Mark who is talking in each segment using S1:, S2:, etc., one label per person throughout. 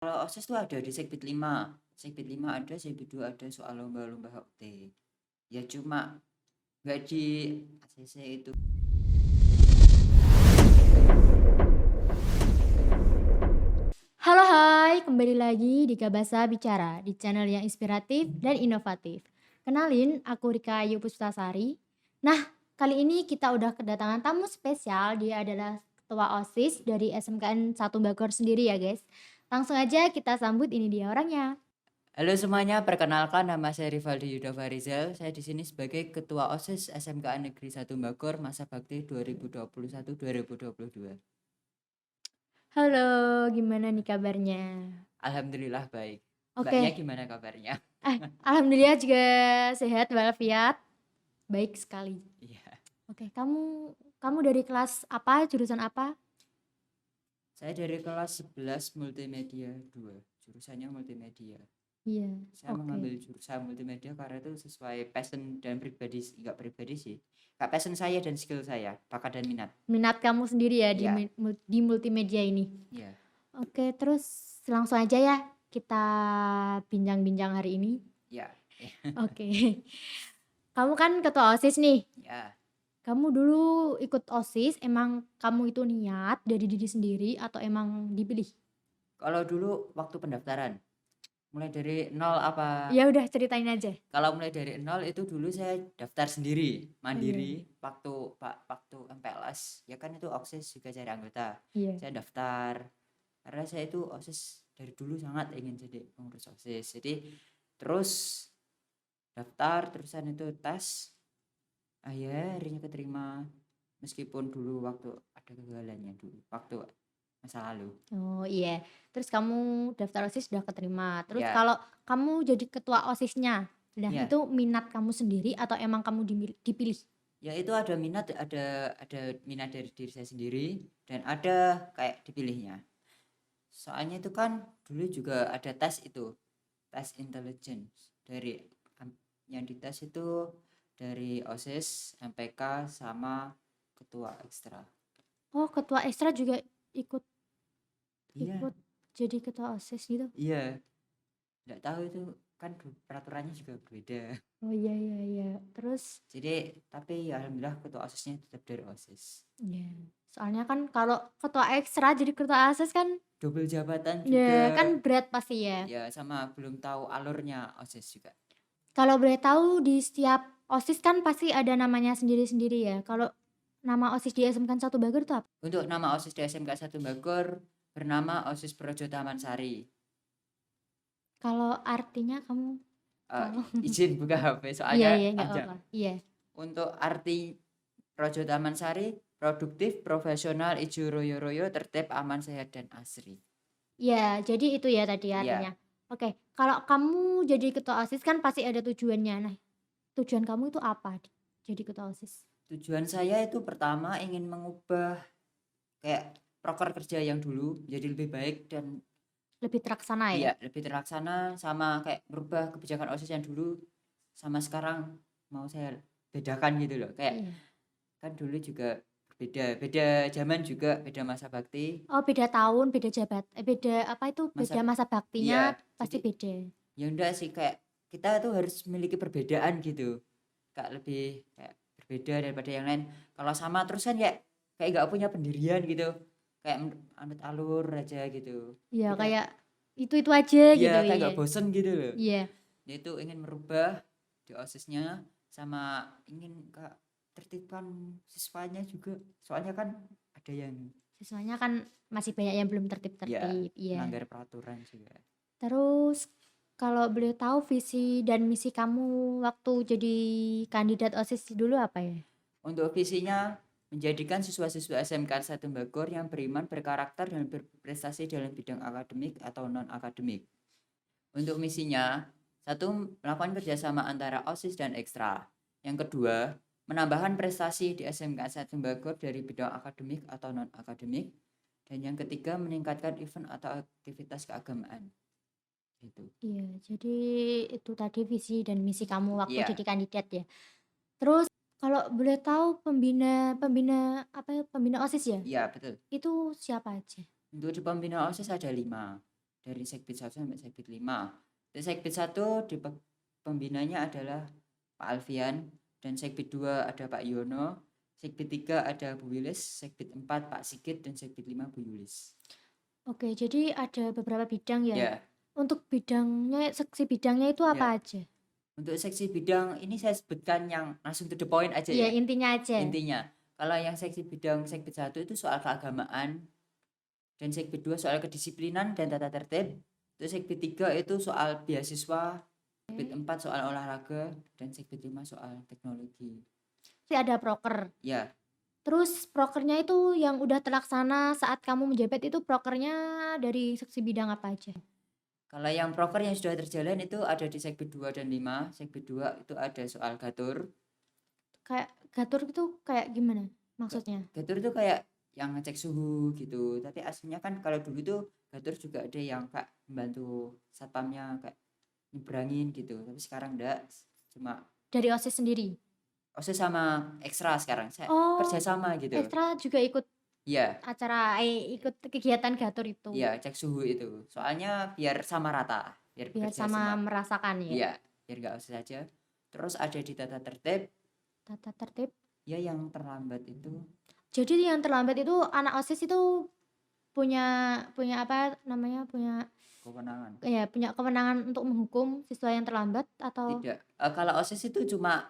S1: Kalau OSIS tuh ada di Segbit 5. Segbit 5 ada, Segbit 2 ada soal lomba-lomba HUT. Ya cuma nggak di ACC itu.
S2: Halo hai, kembali lagi di Kabasa Bicara, di channel yang inspiratif dan inovatif. Kenalin, aku Rika Ayu Pustasari. Nah, kali ini kita udah kedatangan tamu spesial, dia adalah Ketua OSIS dari SMKN 1 Bogor sendiri ya guys. Langsung aja kita sambut, ini dia orangnya.
S1: Halo semuanya, perkenalkan nama saya Rivaldi Yuda Farizal. Saya di sini sebagai Ketua OSIS SMKN Negeri 1 Bogor masa bakti 2021-2022.
S2: Halo, gimana nih kabarnya?
S1: Alhamdulillah baik. Mbaknya
S2: Oke,
S1: gimana kabarnya?
S2: alhamdulillah juga sehat walafiat, baik sekali.
S1: Iya,
S2: Oke, kamu dari kelas apa, jurusan apa?
S1: saya dari kelas 11 Multimedia 2, jurusannya multimedia.
S2: Iya,
S1: Saya
S2: oke.
S1: mengambil jurusan multimedia karena itu sesuai passion dan pribadi, enggak pribadi sih. Enggak passion saya dan skill saya, bakat dan minat.
S2: Minat kamu sendiri ya di,
S1: Iya,
S2: di multimedia ini.
S1: iya,
S2: Oke, terus langsung aja ya kita bincang-bincang hari ini.
S1: iya,
S2: Oke. Kamu kan ketua OSIS nih.
S1: ya.
S2: Kamu dulu ikut OSIS, emang kamu itu niat dari diri sendiri atau emang dipilih?
S1: Kalau dulu waktu pendaftaran, mulai dari nol apa?
S2: Ya udah ceritain aja.
S1: Kalau mulai dari nol itu dulu saya daftar sendiri,
S2: Oh iya.
S1: mandiri, waktu MPLS, ya kan itu OSIS juga cari anggota.
S2: Iya.
S1: Saya daftar karena saya itu OSIS dari dulu sangat ingin jadi pengurus OSIS. Jadi terus daftar, terusan itu tes, akhirnya keterima meskipun dulu waktu ada kegagalannya dulu, waktu masa lalu.
S2: Oh iya. Terus kamu daftar OSIS udah keterima. Terus
S1: Ya,
S2: kalau kamu jadi ketua OSISnya, nah
S1: ya,
S2: itu minat kamu sendiri atau emang kamu dipilih?
S1: ya itu ada minat, ada minat dari diri saya sendiri dan ada kayak dipilihnya. Soalnya itu kan dulu juga ada tes itu, tes intelligence dari yang dites itu dari OSIS, MPK sama ketua ekstra.
S2: Oh, ketua ekstra juga ikut
S1: Iya,
S2: ikut jadi ketua OSIS gitu?
S1: iya, nggak tahu itu kan peraturannya juga berbeda.
S2: Oh iya iya iya. Terus
S1: Jadi tapi ya alhamdulillah ketua OSISnya tetap dari OSIS.
S2: ya, soalnya kan kalau ketua ekstra jadi ketua OSIS kan
S1: Double jabatan
S2: ya
S1: juga,
S2: kan berat pasti ya.
S1: ya sama belum tahu alurnya OSIS juga.
S2: Kalau boleh tahu di setiap OSIS kan pasti ada namanya sendiri-sendiri ya. Kalau nama OSIS di SMK 1 Bogor itu apa?
S1: Untuk nama OSIS di SMK 1 Bogor bernama OSIS Projo Taman Sari.
S2: Kalau artinya kamu
S1: Uh,
S2: tahu?
S1: izin buka HP
S2: Iya
S1: soalnya
S2: iya nggak
S1: panjang.
S2: apa-apa. Iya.
S1: Untuk arti Projo Taman Sari, produktif, profesional, ijo royo-royo, tertib, aman, sehat, dan asri.
S2: Iya, jadi itu ya tadi
S1: Iya,
S2: artinya. Oke, kalau kamu jadi ketua OSIS kan pasti ada tujuannya. Nah, tujuan kamu itu apa jadi ketua OSIS?
S1: tujuan saya itu pertama ingin mengubah kayak proker kerja yang dulu jadi lebih baik dan
S2: Lebih terlaksana ya?
S1: iya lebih terlaksana sama kayak merubah kebijakan OSIS yang dulu sama sekarang mau saya bedakan gitu loh. Kayak
S2: Iya.
S1: kan dulu juga beda zaman juga, beda masa bakti,
S2: Oh, beda tahun, beda beda apa itu,
S1: masa
S2: beda masa baktinya
S1: iya.
S2: pasti
S1: Jadi
S2: beda.
S1: ya enggak sih kayak kita tuh harus memiliki perbedaan gitu. Kak lebih kayak berbeda daripada yang lain. Kalau sama terus kan kayak nggak punya pendirian gitu. Kayak anut alur aja gitu.
S2: Iya,
S1: Kita
S2: kayak itu aja
S1: iya
S2: gitu,
S1: kayak
S2: iya.
S1: nggak bosen gitu loh.
S2: Iya.
S1: Dia itu ingin merubah di OSISnya sama ingin kak tertibkan siswanya juga. Soalnya kan ada yang
S2: Siswanya kan masih banyak yang belum
S1: ya
S2: tertib-tertib, iya.
S1: melanggar peraturan juga.
S2: Terus kalau boleh tahu visi dan misi kamu waktu jadi kandidat OSIS dulu apa ya?
S1: Untuk visinya menjadikan siswa-siswa SMK 1 Bogor yang beriman, berkarakter, dan berprestasi dalam bidang akademik atau non-akademik. Untuk misinya, satu, melakukan kerjasama antara OSIS dan Ekstra. Yang kedua, menambahkan prestasi di SMK 1 Bogor dari bidang akademik atau non-akademik. Dan yang ketiga, meningkatkan event atau aktivitas keagamaan. Gitu.
S2: Iya, jadi itu tadi visi dan misi kamu waktu
S1: Iya,
S2: jadi kandidat ya. Terus kalau boleh tahu pembina pembina apa ya, pembina OSIS ya?
S1: iya betul.
S2: Itu siapa aja?
S1: Untuk di pembina OSIS ada 5. dari Sekbid 1 sampai Sekbid 5. Di Sekbid 1 pembinanya adalah Pak Alfian, dan Sekbid 2 ada Pak Yono, Sekbid 3 ada Bu Wilis, Sekbid 4 Pak Sigit, dan Sekbid 5 Bu Yulis.
S2: Oke, jadi ada beberapa bidang ya.
S1: Ya,
S2: Untuk bidangnya, seksi bidangnya itu
S1: ya.
S2: apa aja?
S1: Untuk seksi bidang ini saya sebutkan yang langsung to the point aja
S2: Iya,
S1: ya.
S2: intinya aja.
S1: Intinya, kalau yang seksi bidang Sekbid 1 itu soal keagamaan, dan Sekbid 2 soal kedisiplinan dan tata tertib. Terus Sekbid 3 itu soal beasiswa, Sekbid 4 soal olahraga, dan Sekbid 5 soal teknologi.
S2: Pasti ada proker.
S1: Ya,
S2: Terus prokernya itu yang udah terlaksana saat kamu menjabat itu prokernya dari seksi bidang apa aja?
S1: kalau yang proker yang sudah terjalan itu ada di Sekbid 2 dan 5. Sekbid 2 itu ada soal gatur.
S2: Kayak gatur itu kayak gimana maksudnya?
S1: Gatur itu kayak yang ngecek suhu gitu. Tapi aslinya kan kalau dulu itu gatur juga ada yang kayak membantu satpamnya kayak nyebrangin gitu. Tapi sekarang enggak, cuma
S2: Dari OSIS sendiri?
S1: OSIS sama ekstra sekarang. Saya
S2: Oh,
S1: kerjasama gitu.
S2: ekstra juga ikut
S1: Iya,
S2: acara, ikut kegiatan gatur itu.
S1: iya cek suhu itu. Soalnya biar sama rata, biar
S2: Biar
S1: kerja
S2: sama
S1: semua.
S2: merasakan ya.
S1: Iya, biar nggak OSIS aja. Terus ada di tata tertib,
S2: Tata tertib.
S1: ya yang terlambat itu
S2: Jadi yang terlambat itu anak OSIS itu punya apa namanya, punya
S1: kewenangan.
S2: punya kewenangan untuk menghukum siswa yang terlambat atau?
S1: Tidak. Kalau OSIS itu cuma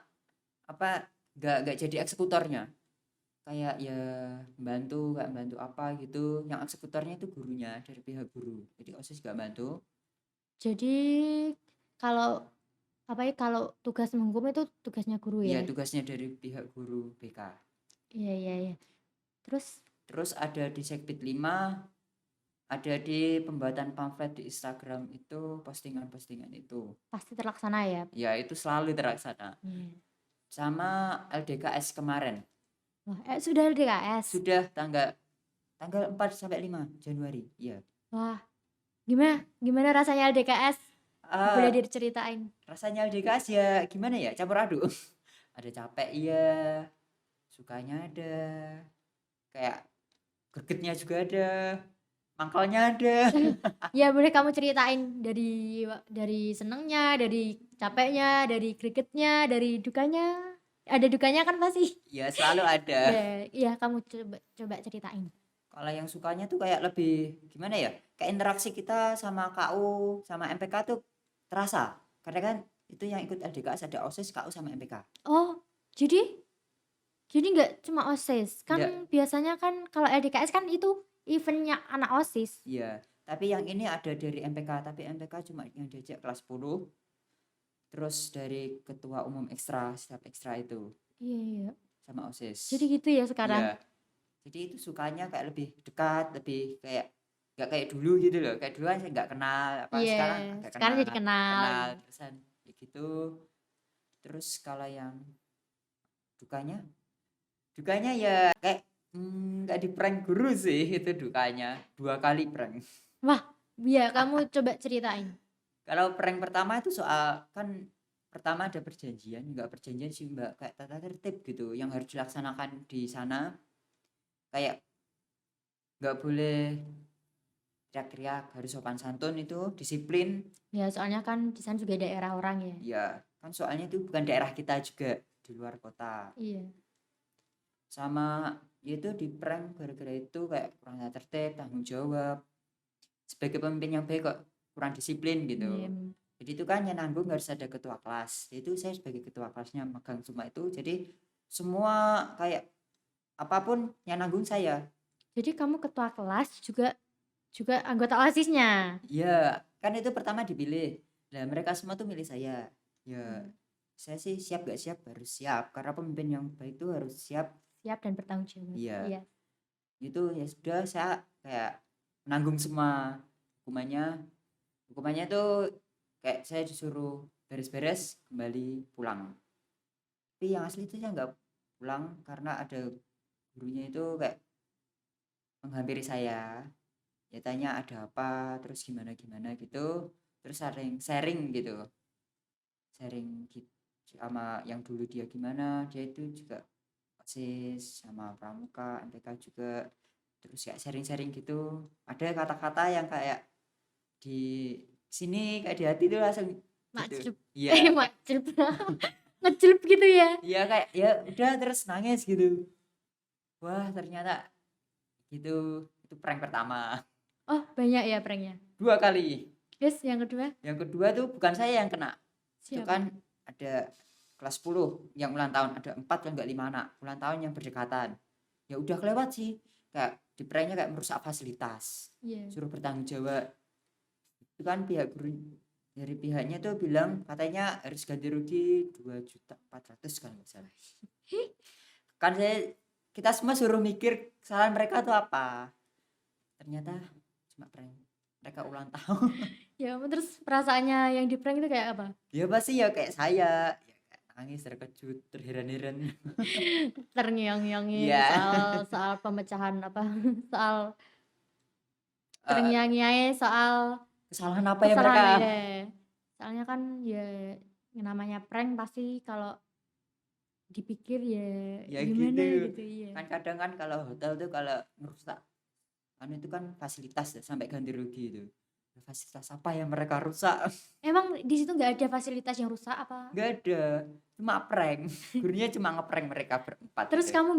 S1: apa nggak jadi eksekutornya. Kayak ya kayak bantu apa gitu. Yang eksekutornya itu gurunya dari pihak guru. Jadi OSIS nggak bantu.
S2: Jadi kalau kalau tugas menghukum itu tugasnya guru
S1: Iya,
S2: ya?
S1: tugasnya dari pihak guru BK.
S2: Iya, iya, iya.
S1: Terus ada di Sekbid 5, ada di pembuatan pamflet di Instagram itu postingan-postingan itu.
S2: Pasti terlaksana ya?
S1: Ya, itu selalu terlaksana.
S2: Iya.
S1: Sama LDKS kemarin.
S2: Wah, sudah LDKS?
S1: Sudah tanggal 4 sampai 5 Januari. Iya.
S2: Wah, gimana rasanya LDKS? Boleh
S1: Ah,
S2: diceritain?
S1: rasanya LDKS ya gimana ya? Campur aduk. Ada capek iya, sukanya ada, kayak gregetnya juga ada, mangkalnya ada.
S2: Ya boleh kamu ceritain dari senengnya, dari capeknya, dari gregetnya, dari dukanya. Ada dukanya kan pasti?
S1: Ya selalu ada.
S2: Ya, iya kamu coba ceritain.
S1: Kalau yang sukanya tuh kayak lebih gimana ya? Kayak interaksi kita sama KU sama MPK tuh terasa. Karena kan itu yang ikut LDKS ada OSIS, KU sama MPK.
S2: Oh, jadi nggak cuma OSIS kan?
S1: Enggak.
S2: Biasanya kan kalau LDKS kan itu eventnya anak OSIS.
S1: Iya, tapi yang ini ada dari MPK, tapi MPK cuma yang diajak kelas 10. Terus dari ketua umum ekstra, staf ekstra itu
S2: Iya, iya.
S1: sama OSIS.
S2: Jadi gitu ya sekarang?
S1: Iya. Jadi itu sukanya kayak lebih dekat, lebih kayak nggak kayak dulu gitu loh. Kayak dulu kan saya nggak kenal, apa
S2: Iya,
S1: sekarang agak
S2: sekarang jadi kenal.
S1: terusan kayak gitu. Terus kalau yang dukanya ya kayak nggak di prank guru sih itu dukanya. 2 kali prank.
S2: Wah, iya kamu coba ceritain.
S1: Kalau prank pertama itu soal kan pertama ada perjanjian, nggak perjanjian sih Mbak, kayak tata tertib gitu yang harus dilaksanakan di sana. Kayak nggak boleh teriak-teriak, harus sopan santun itu, disiplin.
S2: Ya soalnya kan di sana juga daerah orang ya.
S1: Ya, kan soalnya itu bukan daerah kita juga, di luar kota.
S2: Iya.
S1: Sama itu di prank gara-gara itu kayak kurang tata tertib, tanggung jawab. Sebagai pemimpin yang baik kok kurang disiplin gitu.
S2: Iya.
S1: Jadi itu kan yang nanggung harus ada ketua kelas. Itu saya sebagai ketua kelasnya megang semua itu. Jadi semua kayak apapun yang nanggung saya.
S2: Jadi kamu ketua kelas juga anggota OSIS-nya.
S1: Ya, kan itu pertama dipilih. Nah, mereka semua tuh milih saya. Ya,
S2: Hmm.
S1: saya sih siap gak siap harus siap. Karena pemimpin yang baik itu harus siap.
S2: Siap dan bertanggung jawab.
S1: Iya.
S2: Iya.
S1: Itu ya sudah saya kayak menanggung semua hukumannya. Hukumannya tuh kayak saya disuruh beres-beres kembali pulang. Tapi yang asli itu saya nggak pulang karena ada gurunya itu kayak menghampiri saya. Ya tanya ada apa, terus gimana gitu. Terus sharing gitu. Sharing gitu sama yang dulu dia gimana, dia itu juga OSIS sama pramuka, MPK juga. Terus kayak sharing-sharing gitu. Ada kata-kata yang kayak di sini kayak di hati tuh langsung gitu.
S2: Makcep.
S1: Iya,
S2: Makcep. Ngecelep gitu ya.
S1: iya kayak ya udah terus nangis gitu. Wah, ternyata gitu. Itu prank pertama.
S2: Oh, banyak ya pranknya.
S1: 2 kali.
S2: Terus yang kedua
S1: Yang kedua tuh bukan saya yang kena. Itu
S2: siapa?
S1: kan ada kelas 10 yang ulang tahun, ada 4 kalau nggak 5 anak ulang tahun yang berdekatan. Ya udah kelewat sih. Kayak di pranknya kayak merusak fasilitas.
S2: Iya.
S1: Suruh bertanggung jawab. Itu kan pihak guru dari pihaknya tuh bilang katanya harus ganti rugi 2.400.000 kan nggak salah. Kan kita semua suruh mikir kesalahan mereka tuh apa. Ternyata cuma prank. Mereka ulang tahun.
S2: Ya ampun, terus perasaannya yang di prank itu kayak apa?
S1: Ya pasti ya kayak saya. Ya, kayak nangis, terkejut, terheran-heran.
S2: Terngiang-ngiangin
S1: Iya.
S2: soal soal pemecahan apa? Soal
S1: Eh,
S2: terngiang-ngiangin soal
S1: kesalahan apa ya mereka?
S2: kesalahan ya. Soalnya kan ya yang namanya prank pasti kalau dipikir ya
S1: Ya
S2: gimana
S1: gitu.
S2: gitu ya.
S1: Kan kadang kan kalau hotel tuh kalau merusak kan itu kan fasilitas ya, sampai ganti rugi itu. Fasilitas apa yang mereka rusak?
S2: Emang di situ nggak ada fasilitas yang rusak apa?
S1: Nggak ada, cuma prank. Gurunya cuma ngeprank mereka berempat
S2: Terus
S1: itu.
S2: kamu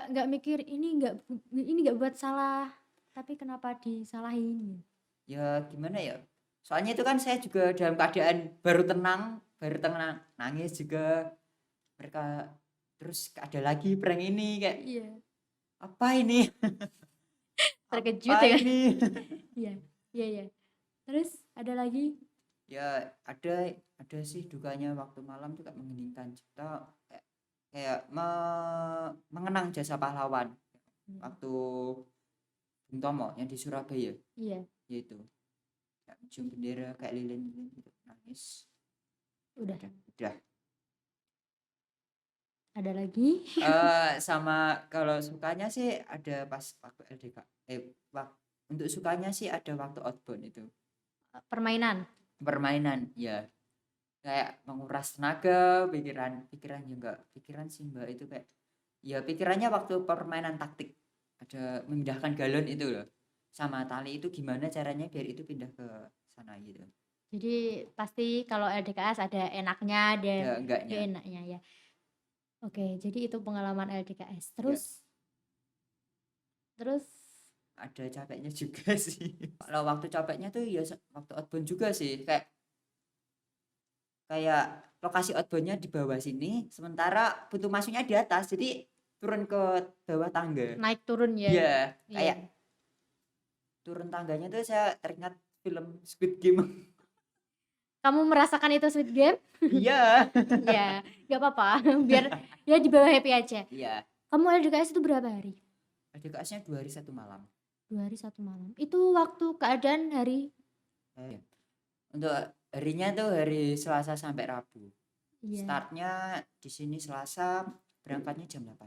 S2: nggak mikir ini nggak buat salah, tapi kenapa disalahin?
S1: Ya gimana ya? Soalnya itu kan saya juga dalam keadaan baru tenang, nangis juga. Mereka terus ada lagi prank ini kayak
S2: Iya,
S1: apa ini?
S2: terkejut
S1: Apa
S2: ya.
S1: ini?
S2: Iya, iya, iya. Terus ada lagi?
S1: Ya ada sih dukanya waktu malam juga mengeningkan kita kayak mengenang jasa pahlawan waktu Bung Tomo yang di Surabaya
S2: Iya,
S1: yaitu ya, cium bendera kayak lilin-lilin gitu nangis.
S2: udah.
S1: Udah.
S2: Ada lagi?
S1: Sama kalau sukanya sih ada pas waktu LDK untuk sukanya sih ada waktu outbound itu
S2: Permainan.
S1: permainan ya kayak menguras tenaga pikiran pikiran ya enggak pikiran sih mbak itu kayak ya pikirannya waktu permainan taktik ada memindahkan galon itu loh sama tali itu gimana caranya biar itu pindah ke sana gitu
S2: Jadi pasti kalau LDKS ada enaknya, ada
S1: ada
S2: gak
S1: enggaknya
S2: enaknya ya. Oke, jadi itu pengalaman LDKS.
S1: ya
S2: Terus
S1: ada capeknya juga sih kalau waktu capeknya tuh ya waktu outbound juga sih kayak lokasi outboundnya di bawah sini sementara pintu masuknya di atas jadi turun ke bawah tangga
S2: naik turun ya.
S1: ya
S2: Iya.
S1: kayak turun tangganya tuh saya teringat film Squid Game.
S2: Kamu merasakan itu Squid Game?
S1: Iya.
S2: Ya, nggak apa-apa. Biar ya di bawah happy aja.
S1: Iya.
S2: Kamu LDKS itu berapa hari?
S1: LDKS-nya 2 hari 1 malam.
S2: 2 hari 1 malam. Itu waktu keadaan hari.
S1: Iya. Untuk harinya tuh hari Selasa sampai Rabu.
S2: Iya.
S1: Startnya di sini Selasa, berangkatnya jam 8.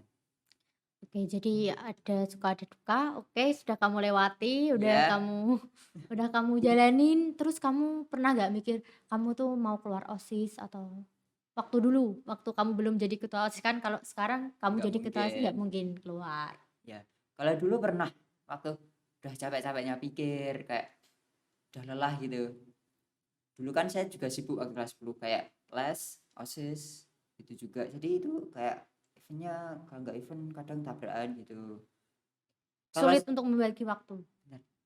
S2: Oke, jadi ada suka ada duka. Oke, sudah kamu lewati, udah
S1: Iya.
S2: kamu jalanin. Terus kamu pernah nggak mikir kamu tuh mau keluar OSIS atau waktu kamu belum jadi ketua OSIS kan kalau sekarang kamu
S1: Nggak
S2: jadi ketua OSIS
S1: mungkin.
S2: nggak mungkin keluar.
S1: Ya. Kalau dulu pernah waktu udah capek-capeknya pikir kayak udah lelah gitu. Dulu kan saya juga sibuk waktu kelas 10 kayak les, OSIS itu juga. Jadi itu kayak eventnya kalau nggak event kadang tabrakan gitu. Kalau
S2: Sulit untuk membagi waktu.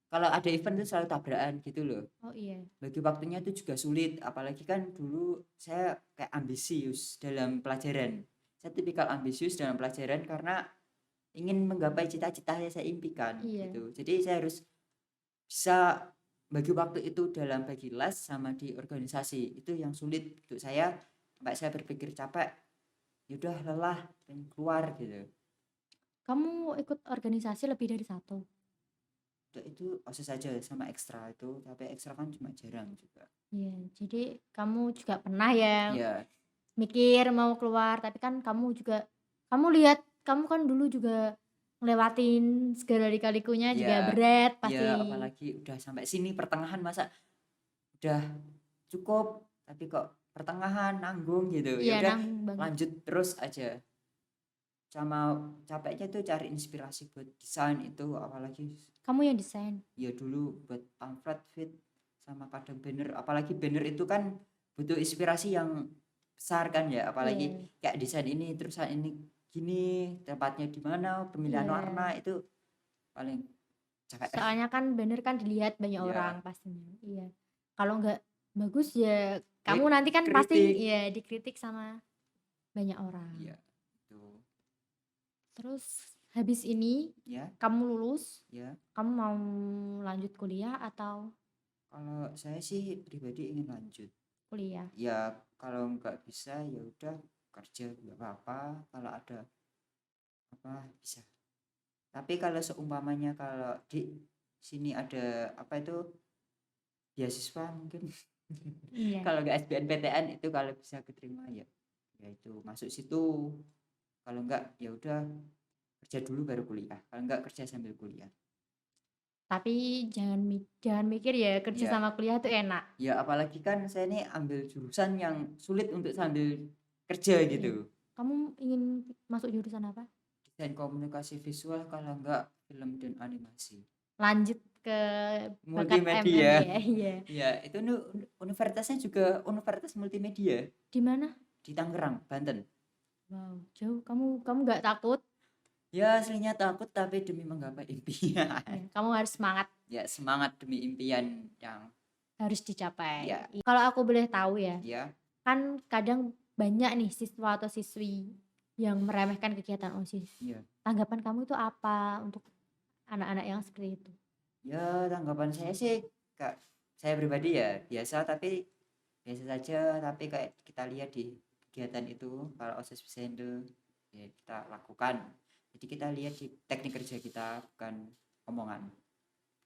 S1: kalau ada event tuh selalu tabrakan gitu loh.
S2: Oh iya.
S1: Bagi waktunya itu juga sulit, apalagi kan dulu saya kayak ambisius dalam pelajaran. Saya tipikal ambisius dalam pelajaran karena ingin menggapai cita-cita yang saya impikan
S2: Iya.
S1: gitu. Jadi saya harus bisa bagi waktu itu dalam bagi les sama di organisasi. Itu yang sulit untuk saya sampai saya berpikir capek, yaudah lelah pengen keluar gitu.
S2: Kamu ikut organisasi lebih dari satu.
S1: Udah itu OSIS saja sama ekstra itu, tapi ekstra kan cuma jarang juga.
S2: Iya, jadi kamu juga pernah ya
S1: Iya,
S2: mikir mau keluar, tapi kan kamu lihat kamu kan dulu juga ngelewatin segala lika-likunya juga
S1: iya,
S2: berat
S1: iya,
S2: pasti.
S1: apalagi udah sampai sini pertengahan masa udah cukup, tapi kok pertengahan nanggung gitu. Ya
S2: Iya,
S1: udah
S2: nanggung banget.
S1: lanjut terus aja. Sama capeknya tuh cari inspirasi buat desain itu apalagi
S2: Kamu yang desain.
S1: ya dulu buat pamflet fit sama kadang banner, apalagi banner itu kan butuh inspirasi yang besar kan ya, apalagi
S2: Iya,
S1: kayak desain ini terusan ini gini, tempatnya di mana, pemilihan
S2: iya.
S1: warna itu paling capek.
S2: Soalnya kan banner kan dilihat banyak orang
S1: Iya,
S2: pastinya. Iya. Kalau nggak bagus ya
S1: ya
S2: kamu nanti kan pasti
S1: kritik.
S2: ya dikritik sama banyak orang.
S1: Iya, itu.
S2: Terus habis ini
S1: Ya,
S2: kamu lulus,
S1: ya.
S2: kamu mau lanjut kuliah atau
S1: Kalau saya sih pribadi ingin lanjut.
S2: kuliah?
S1: Ya, kalau nggak bisa ya udah kerja nggak apa-apa. Kalau ada apa bisa. Tapi kalau seumpamanya kalau di sini ada apa itu beasiswa mungkin
S2: Iya.
S1: kalau nggak SBMPTN itu kalau bisa keterima ya ya itu masuk situ. Kalau nggak ya udah kerja dulu baru kuliah. Kalau nggak kerja sambil kuliah.
S2: Tapi jangan mikir ya kerja
S1: Ya,
S2: sama kuliah tuh enak.
S1: ya apalagi kan saya ini ambil jurusan yang sulit untuk sambil kerja
S2: Iya.
S1: gitu.
S2: Kamu ingin masuk jurusan apa?
S1: Desain komunikasi visual kalau nggak film dan animasi.
S2: Lanjut ke bakat MM
S1: Multimedia.
S2: ya. Iya.
S1: Ya, itu universitasnya juga universitas multimedia
S2: Di mana?
S1: di Tangerang, Banten.
S2: Wow, jauh. Kamu nggak takut?
S1: Ya, aslinya takut tapi demi menggapai impian.
S2: Ya, kamu harus semangat,
S1: Ya, semangat demi impian yang
S2: harus dicapai.
S1: ya,
S2: Kalau aku boleh tahu ya,
S1: ya,
S2: kan kadang banyak nih siswa atau siswi yang meremehkan kegiatan OSIS.
S1: ya.
S2: Tanggapan kamu itu apa untuk anak-anak yang seperti itu?
S1: Ya, tanggapan saya sih Kak, saya pribadi ya biasa tapi biasa saja tapi kayak kita lihat di kegiatan itu kalau OSIS bisa handle ya kita lakukan. Jadi kita lihat di teknik kerja kita bukan omongan.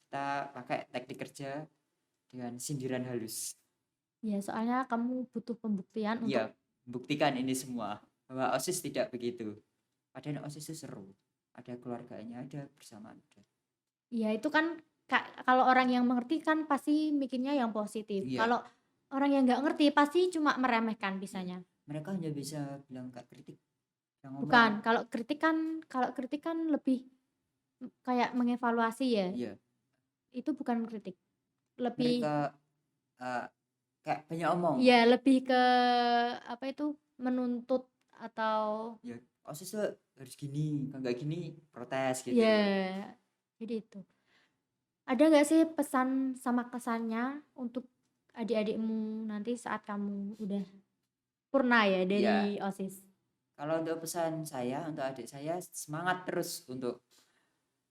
S1: Kita pakai teknik kerja dengan sindiran halus.
S2: Ya, soalnya kamu butuh pembuktian untuk
S1: Iya, buktikan ini semua bahwa OSIS tidak begitu. Padahal OSIS itu seru. Ada keluarganya, ada bersamaan. Ada.
S2: ya itu kan kalau orang yang mengerti kan pasti mikirnya yang positif.
S1: Iya,
S2: Kalau orang yang nggak ngerti pasti cuma meremehkan
S1: iya.
S2: bisanya.
S1: Mereka hanya bisa bilang kak kritik, yang ngomong.
S2: Bukan, kalau kritik kan lebih kayak mengevaluasi ya.
S1: Iya,
S2: Itu bukan kritik. Lebih
S1: mereka eh, kayak banyak omong.
S2: ya lebih ke apa itu menuntut atau
S1: Ya, OSIS tuh harus gini, kalau nggak gini protes gitu.
S2: ya jadi itu. Ada nggak sih pesan sama kesannya untuk adik-adikmu nanti saat kamu udah purna ya
S1: Iya,
S2: dari OSIS?
S1: kalau untuk pesan saya, untuk adik saya semangat terus untuk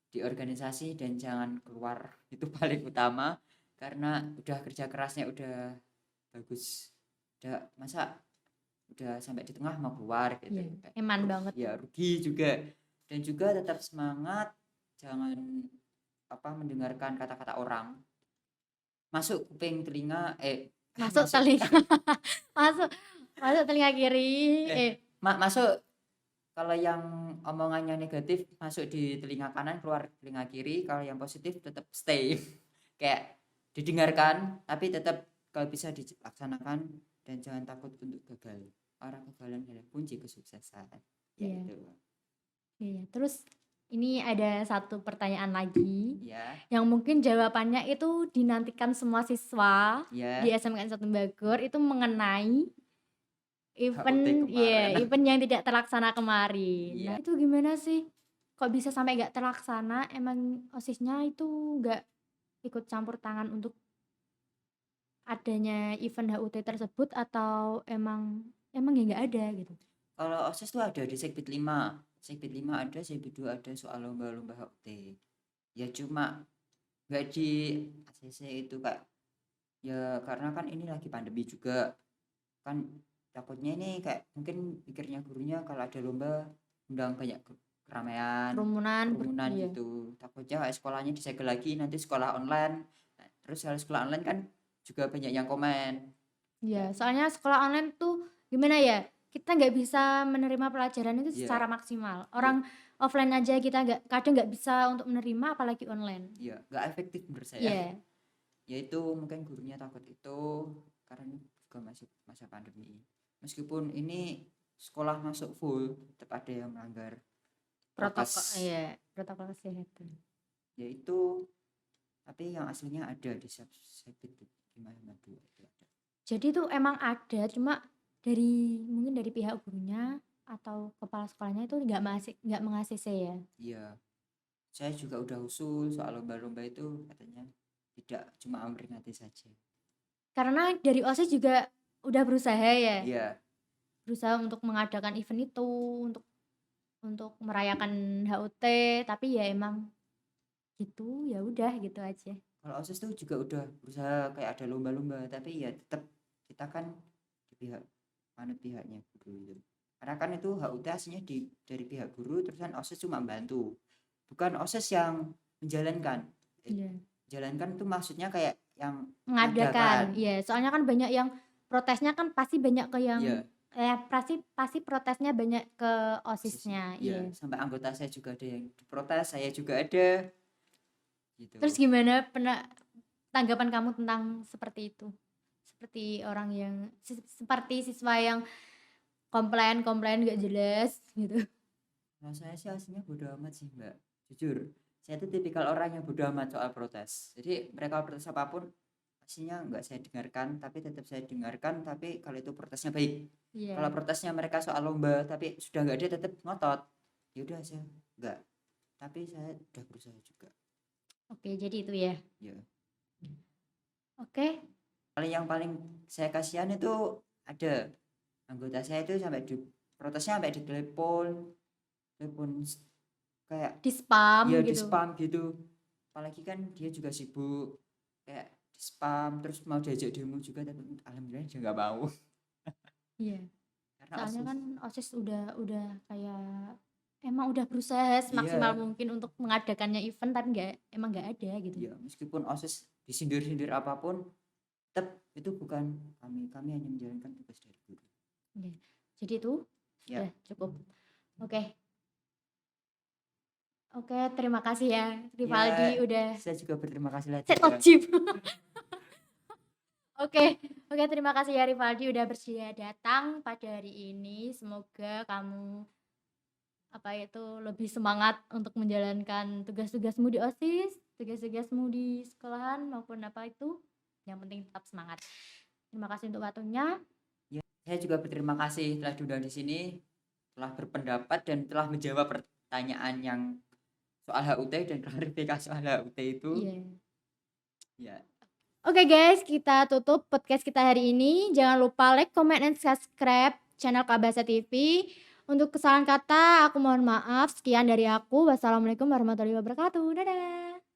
S1: di organisasi dan jangan keluar itu paling utama karena udah kerja kerasnya udah bagus udah masa udah sampai di tengah mau keluar gitu
S2: Iya,
S1: kayak
S2: eman banget.
S1: ya rugi juga dan juga tetap semangat jangan apa mendengarkan kata-kata orang masuk kuping telinga
S2: Masuk
S1: masuk
S2: telinga, masuk masuk telinga kiri,
S1: masuk kalau yang omongannya negatif masuk di telinga kanan keluar telinga kiri kalau yang positif tetap stay kayak didengarkan tapi tetap kalau bisa dilaksanakan dan jangan takut untuk gagal karena kegagalan adalah kunci kesuksesan ya
S2: Iya.
S1: itu
S2: Iya. Terus ini ada satu pertanyaan lagi
S1: ya
S2: yang mungkin jawabannya itu dinantikan semua siswa di
S1: ya
S2: SMKN 1 Bogor itu mengenai
S1: HUT kemarin
S2: event yang tidak terlaksana kemarin. Nah,
S1: iya
S2: itu gimana sih? Kok bisa sampai nggak terlaksana? Emang OSIS-nya itu nggak ikut campur tangan untuk adanya event HUT tersebut atau emang ya nggak ada gitu?
S1: kalau OSIS tuh ada di Segbit 5 ada Segbit 2 ada soal lomba-lomba HUT ya cuma nggak di ACC itu kak ya karena kan ini lagi pandemi juga kan takutnya ini kayak mungkin pikirnya gurunya kalau ada lomba undang banyak keramaian
S2: Kerumunan,
S1: kerumunan
S2: iya.
S1: gitu takutnya kayak sekolahnya disegel lagi nanti sekolah online. Nah, terus kalau sekolah online kan juga banyak yang komen
S2: Iya,
S1: kayak
S2: soalnya sekolah online tuh gimana ya? Kita nggak bisa menerima pelajaran itu
S1: iya
S2: secara maksimal.
S1: iya
S2: Orang offline aja kita kadang nggak bisa untuk menerima, apalagi online.
S1: iya nggak efektif menurut saya
S2: Iya,
S1: yaitu mungkin gurunya takut itu karena ini juga masih masa pandemi meskipun ini sekolah masuk full tetap ada yang melanggar
S2: protokol,
S1: prokes
S2: iya, protokol kesehatan.
S1: yaitu Tapi yang aslinya ada di Sabit 552 itu ada.
S2: Jadi tuh emang ada, cuma mungkin dari pihak gurunya atau kepala sekolahnya itu nggak meng-ACC ya.
S1: Iya, saya juga udah usul soal lomba-lomba itu, katanya tidak cuma memperingati saja.
S2: Karena dari OSIS juga udah berusaha ya,
S1: Iya,
S2: berusaha untuk mengadakan event itu, untuk merayakan HUT, tapi ya emang gitu, ya udah gitu aja.
S1: kalau OSIS tuh juga udah berusaha kayak ada lomba-lomba, tapi ya tetap kita kan di pihak manut pihaknya guru itu. Karena kan itu HUT aslinya dari pihak guru, terus kan OSIS cuma bantu. Bukan OSIS yang menjalankan.
S2: Iya.
S1: Jalankan itu maksudnya kayak yang
S2: Mengadakan,
S1: mengadakan.
S2: iya. Soalnya kan banyak yang protesnya kan pasti banyak ke yang
S1: Iya,
S2: pasti protesnya banyak ke
S1: OSIS.
S2: OSIS-nya,
S1: Iya,
S2: iya.
S1: sampai anggota saya juga ada yang protes, saya juga ada
S2: Terus
S1: gitu.
S2: gimana tanggapan kamu tentang seperti itu? Seperti orang yang seperti siswa yang komplain gak jelas gitu.
S1: Nah, saya sih aslinya bodo amat sih, Mbak. Jujur, saya itu tipikal orang yang bodo amat soal protes. Jadi mereka protes apapun aslinya nggak saya dengarkan, tapi tetap saya dengarkan, tapi kalau itu protesnya baik. Kalau
S2: Iya.
S1: protesnya mereka soal lomba tapi sudah nggak ada tetap ngotot, ya udah saya nggak. Tapi saya udah berusaha juga.
S2: Oke, jadi itu ya.
S1: Ya.
S2: Oke.
S1: Yang paling saya kasihan itu ada anggota saya itu sampai di protesnya sampai telepon kayak
S2: Di spam
S1: ya di
S2: gitu.
S1: spam gitu. Apalagi kan dia juga sibuk, kayak di spam terus mau diajak demo juga, tapi alhamdulillah dia nggak mau.
S2: Iya.
S1: Karena
S2: Soalnya
S1: OSIS.
S2: kan OSIS udah kayak emang udah berusaha semaksimal
S1: Iya,
S2: mungkin untuk mengadakannya event tapi emang nggak ada gitu.
S1: iya, meskipun OSIS disindir-sindir apapun, tetap itu bukan kami hanya menjalankan tugas dari guru.
S2: Iya. Jadi itu
S1: Ya,
S2: sudah cukup. Oke. Oke, terima kasih ya Rivaldi
S1: ya,
S2: udah
S1: saya juga berterima kasih lah
S2: set
S1: juga.
S2: ojib. Oke, oke, terima kasih ya Rivaldi udah bersedia datang pada hari ini. Semoga kamu lebih semangat untuk menjalankan tugas-tugasmu di OSIS, tugas-tugasmu di sekolahan maupun apa itu. Yang penting tetap semangat. Terima kasih untuk waktunya.
S1: Ya, saya juga berterima kasih telah diundang di sini, telah berpendapat dan telah menjawab pertanyaan yang soal HUT dan klarifikasi soal HUT itu.
S2: Iya.
S1: Ya,
S2: Oke guys, kita tutup podcast kita hari ini. Jangan lupa like, comment, and subscribe channel Kabasa TV. Untuk kesalahan kata, aku mohon maaf. Sekian dari aku. Wassalamualaikum warahmatullahi wabarakatuh. Dadah.